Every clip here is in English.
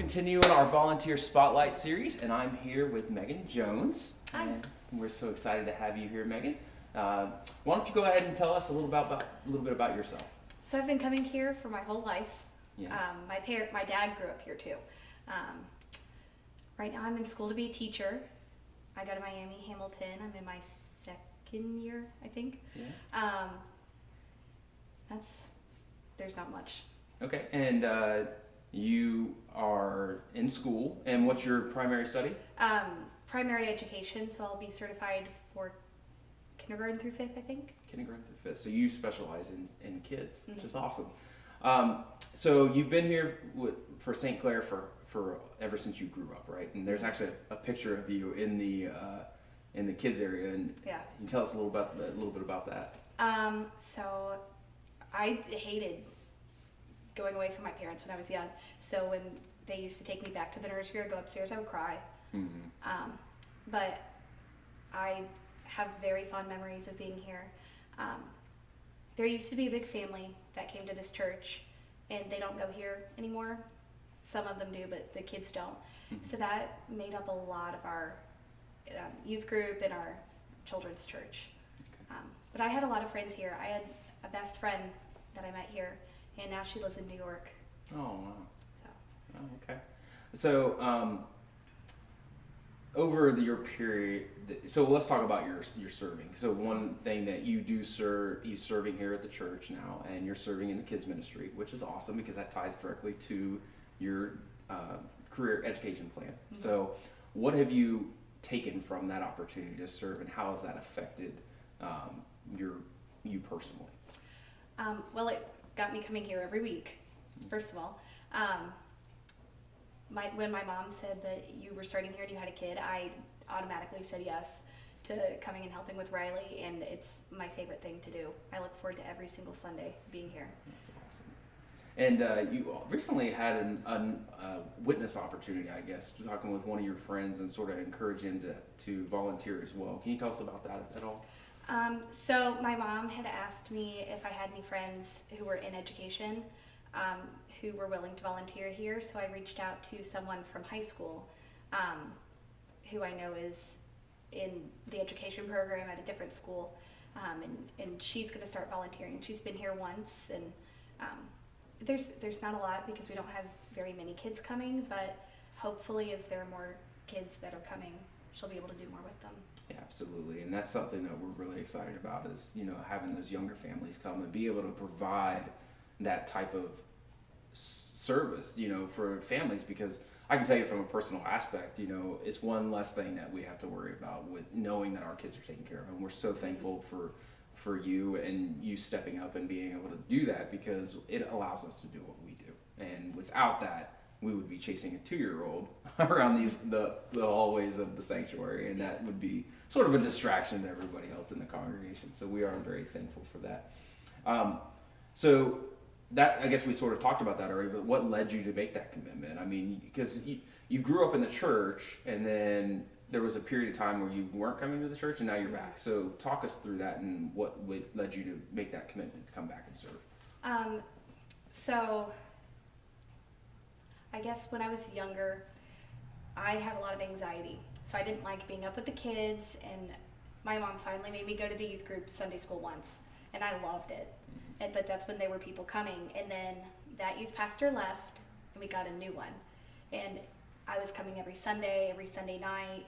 continuing our volunteer spotlight series, and I'm here with Megan Jones. Hi. And we're so excited to have you here, Megan. Why don't you go ahead and tell us a little bit about yourself? So I've been coming here for my whole life. Yeah. My dad grew up here too. Right now I'm in school to be a teacher. I go to Miami Hamilton. I'm in my second year, I think. Yeah. There's not much. Okay, and you are in school, and what's your primary study? Primary education, so I'll be certified for kindergarten through 5th, I think. Kindergarten through 5th. So you specialize in kids, which is Mhm. awesome. So you've been here for St. Clair for ever since you grew up, right? And there's actually a picture of you in the kids area, and Yeah. can you tell us a little bit about that? So I hated going away from my parents when I was young. So when they used to take me back to the nursery or go upstairs, I would cry. Mm-hmm. But I have very fond memories of being here. There used to be a big family that came to this church, and they don't go here anymore. Some of them do, but the kids don't. Mm-hmm. So that made up a lot of our youth group and our children's church. Okay. But I had a lot of friends here. I had a best friend that I met here, and now she lives in New York. Oh, wow. So Oh, okay. So, over your period, so let's talk about your serving. So one thing that you do serve, you're serving here at the church now, and you're serving in the kids ministry, which is awesome because that ties directly to your career education plan. Mhm. So what have you taken from that opportunity to serve, and how has that affected you personally? well, it got me coming here every week, first of all. When my mom said that you were starting here and you had a kid, I automatically said yes to coming and helping with Riley, and it's my favorite thing to do. I look forward to every single Sunday being here. That's awesome. And you recently had a witness opportunity, I guess, talking with one of your friends and sort of encouraging him to volunteer as well. Can you tell us about that at all? So my mom had asked me if I had any friends who were in education who were willing to volunteer here. So I reached out to someone from high school who I know is in the education program at a different school, and she's going to start volunteering. She's been here once, and there's not a lot because we don't have very many kids coming, but hopefully as there are more kids that are coming, she'll be able to do more with them. Yeah, absolutely, and that's something that we're really excited about is, having those younger families come and be able to provide that type of service, for families, because I can tell you from a personal aspect, it's one less thing that we have to worry about with knowing that our kids are taken care of, and we're so thankful for you and you stepping up and being able to do that because it allows us to do what we do, and without that, we would be chasing a 2-year-old around the hallways of the sanctuary, and that would be sort of a distraction to everybody else in the congregation. So we are very thankful for that. So that, I guess we sort of talked about that already, but what led you to make that commitment? I mean, because you grew up in the church, and then there was a period of time where you weren't coming to the church, and now you're back. So talk us through that and what led you to make that commitment to come back and serve. So I guess when I was younger, I had a lot of anxiety. So I didn't like being up with the kids, and my mom finally made me go to the youth group Sunday school once, and I loved it. But that's when there were people coming, and then that youth pastor left, and we got a new one. And I was coming every Sunday night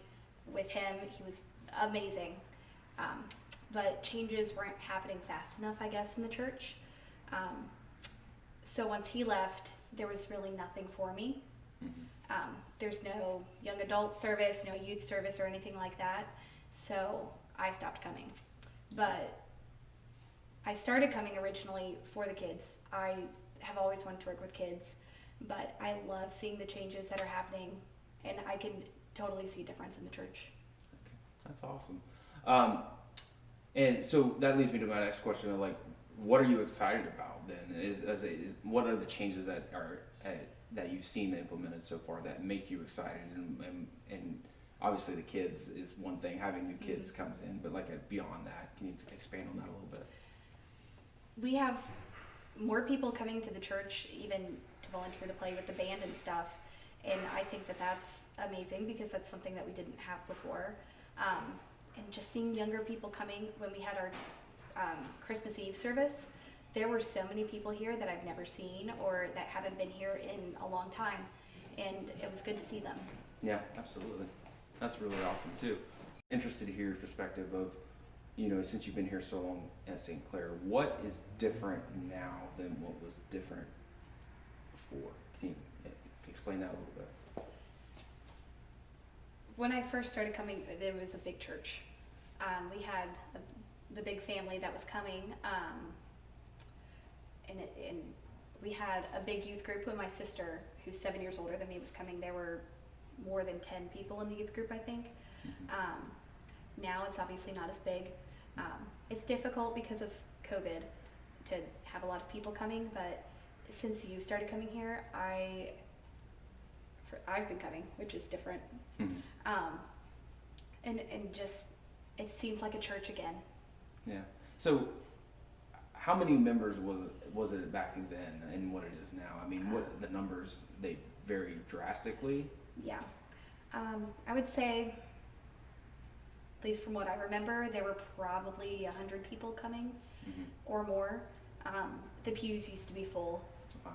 with him. He was amazing. But changes weren't happening fast enough, I guess, in the church. So once he left, there was really nothing for me. Mm-hmm. There's no young adult service, no youth service or anything like that. So I stopped coming. But I started coming originally for the kids. I have always wanted to work with kids, but I love seeing the changes that are happening, and I can totally see a difference in the church. Okay, that's awesome. And so that leads me to my next question of what are you excited about then? What are the changes that you've seen implemented so far that make you excited? And obviously the kids is one thing, having new kids Mm-hmm. comes in, but beyond that, can you expand on that a little bit? We have more people coming to the church even to volunteer to play with the band and stuff, And I think that that's amazing because that's something that we didn't have before. And just seeing younger people coming when we had our Christmas Eve service, there were so many people here that I've never seen or that haven't been here in a long time. And it was good to see them. Yeah, absolutely. That's really awesome too. Interested to hear your perspective of, since you've been here so long at St. Clair, what is different now than what was different before? Can you explain that a little bit? When I first started coming, there was a big church. We had the big family that was coming, and we had a big youth group when my sister, who's 7 years older than me, was coming. There were more than 10 people in the youth group, I think. Now it's obviously not as big. It's difficult because of COVID to have a lot of people coming, but since you started coming here, I've been coming, which is different. And just, it seems like a church again. Yeah. So how many members was it back then and what it is now? I mean, what the numbers, they vary drastically? Yeah. I would say, at least from what I remember, there were probably 100 people coming or more. The pews used to be full. Wow.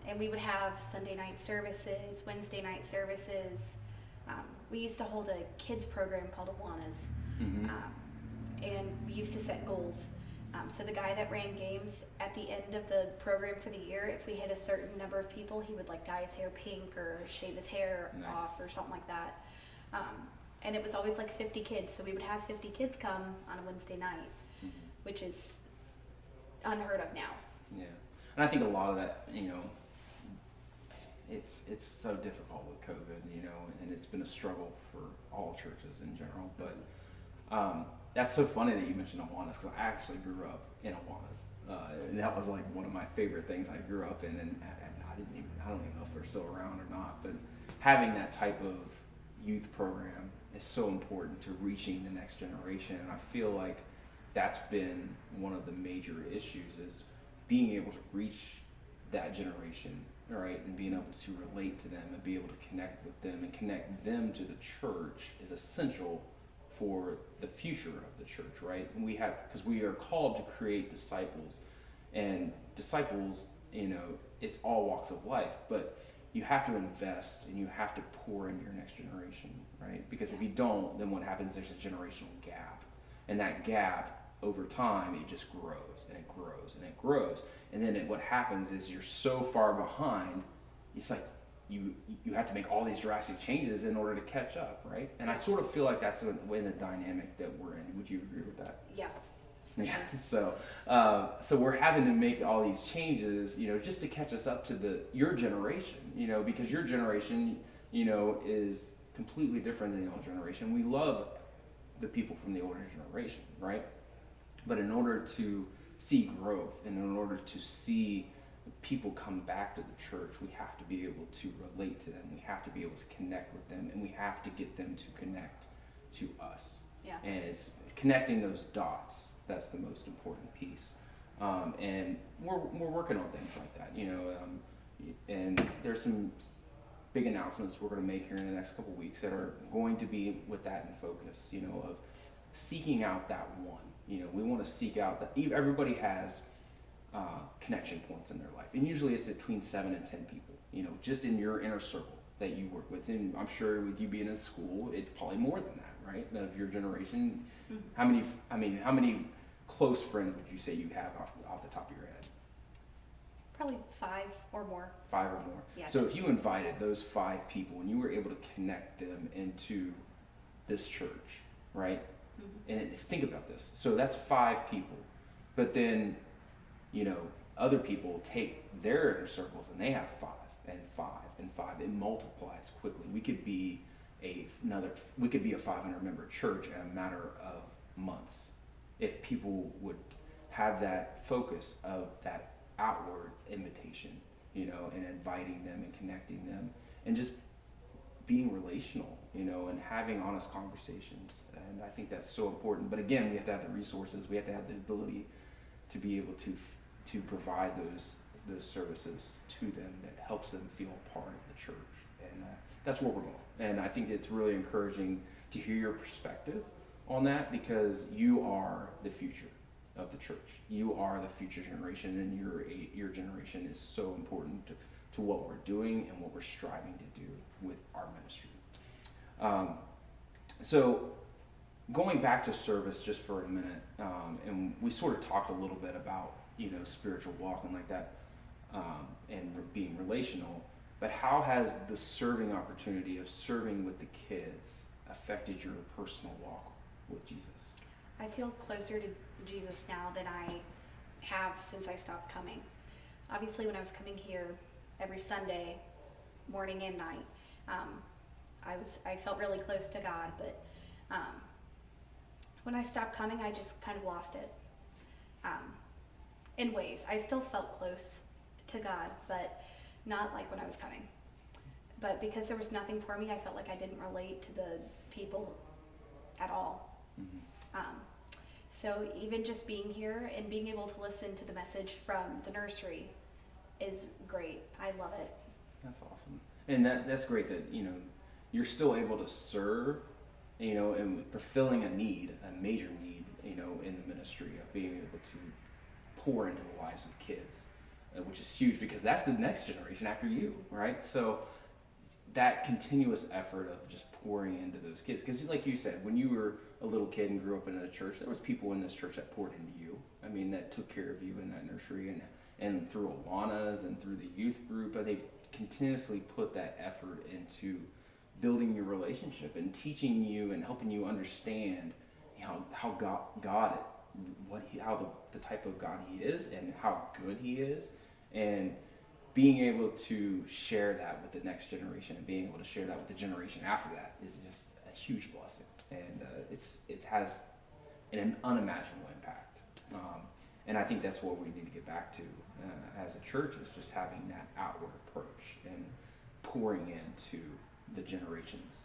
And we would have Sunday night services, Wednesday night services. We used to hold a kids program called Awanas. And we used to set goals. So the guy that ran games, at the end of the program for the year, if we hit a certain number of people, he would like dye his hair pink or shave his hair off or something like that. And it was always like 50 kids. So we would have 50 kids come on a Wednesday night, which is unheard of now. Yeah. And I think a lot of that, it's so difficult with COVID, and it's been a struggle for all churches in general. But that's so funny that you mentioned Awanas, because I actually grew up in Awanas. And that was like one of my favorite things I grew up in, and I don't even know if they're still around or not. But having that type of youth program is so important to reaching the next generation, and I feel like that's been one of the major issues, is being able to reach that generation, right, and being able to relate to them and be able to connect with them and connect them to the church is essential for the future of the church, right? And because we are called to create disciples, and disciples, it's all walks of life, but you have to invest and you have to pour into your next generation, right? Because if you don't, then what happens, there's a generational gap, and that gap over time, it just grows and it grows and it grows. And then what happens is you're so far behind, it's like you have to make all these drastic changes in order to catch up, right? And I sort of feel like that's in the dynamic that we're in. Would you agree with that? Yeah. Yeah. So we're having to make all these changes, just to catch us up to your generation, because your generation, is completely different than the older generation. We love the people from the older generation, right? But in order to see growth and in order to see people come back to the church, we have to be able to relate to them. We have to be able to connect with them, and we have to get them to connect to us. Yeah. And it's connecting those dots that's the most important piece. And we're working on things like that, and there's some big announcements we're going to make here in the next couple of weeks that are going to be with that in focus, of seeking out that one. We want to seek out that everybody has connection points in their life, and usually it's between 7 and 10 people, just in your inner circle that you work with. And I'm sure with you being in school, it's probably more than that, right? Of your generation. How many close friends would you say you have off the top of your head? Probably 5 or more. 5 or more. Yeah. So if you invited those 5 people and you were able to connect them into this church, right? And think about this. So that's 5 people, but then, other people take their inner circles and they have 5 and 5 and 5. It multiplies quickly. We could be a 500 member church in a matter of months if people would have that focus of that outward invitation, and inviting them and connecting them and just being relational, and having honest conversations. And I think that's so important. But again, we have to have the resources. We have to have the ability to be able to provide those services to them that helps them feel a part of the church. And and that's where we're going. And I think it's really encouraging to hear your perspective on that, because you are the future of the church. You are the future generation, and your generation is so important to what we're doing and what we're striving to do with our ministry. So going back to service just for a minute, and we sort of talked a little bit about, spiritual walk and like that, and being relational, but how has the serving opportunity of serving with the kids affected your personal walk with Jesus? I feel closer to Jesus now than I have since I stopped coming. Obviously, when I was coming here every Sunday, morning and night, I felt really close to God, but when I stopped coming, I just kind of lost it. In ways, I still felt close to God, but not like when I was coming. But because there was nothing for me, I felt like I didn't relate to the people at all. Mm-hmm. So even just being here and being able to listen to the message from the nursery is great. I love it. That's awesome. And that's great that, you're still able to serve, and fulfilling a need, a major need, in the ministry of being able to pour into the lives of kids, which is huge because that's the next generation after you, right? So that continuous effort of just pouring into those kids, because like you said, when you were a little kid and grew up in the church, there was people in this church that poured into you. I mean, that took care of you in that nursery and through Awanas and through the youth group, but they've continuously put that effort into building your relationship and teaching you and helping you understand how God the type of God He is and how good He is, and being able to share that with the next generation and being able to share that with the generation after that is just a huge blessing, and it has an unimaginable impact. And I think that's what we need to get back to as a church, is just having that outward approach and pouring into the generations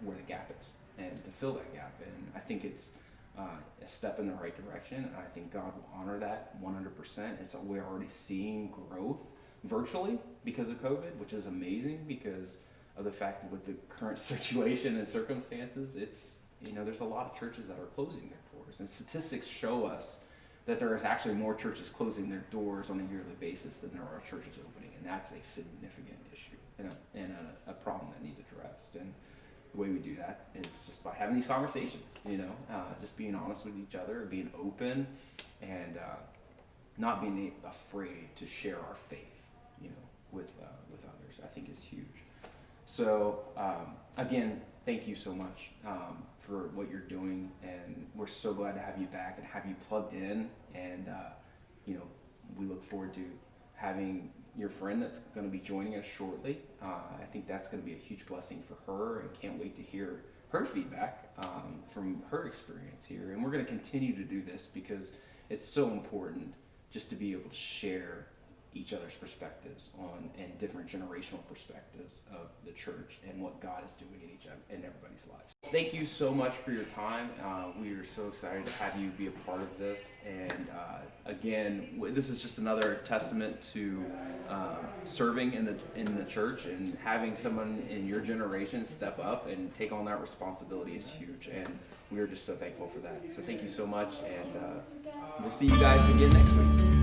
where the gap is, and to fill that gap. And I think it's a step in the right direction, and I think God will honor that 100%. We're already seeing growth virtually because of COVID, which is amazing because of the fact that with the current situation and circumstances, there's a lot of churches that are closing their doors, and statistics show us that there is actually more churches closing their doors on a yearly basis than there are churches opening, and that's a significant issue and a problem that needs addressed. And the way we do that is just by having these conversations, just being honest with each other, being open, and not being afraid to share our faith, with others, I think is huge. So again, thank you so much for what you're doing, and we're so glad to have you back and have you plugged in, and we look forward to having your friend that's going to be joining us shortly. I think that's going to be a huge blessing for her, and can't wait to hear her feedback from her experience here. And we're going to continue to do this because it's so important just to be able to share each other's perspectives and different generational perspectives of the church and what God is doing in everybody's lives. Thank you so much for your time. We are so excited to have you be a part of this. And again, this is just another testament to serving in the church, and having someone in your generation step up and take on that responsibility is huge. And we are just so thankful for that. So thank you so much, and we'll see you guys again next week.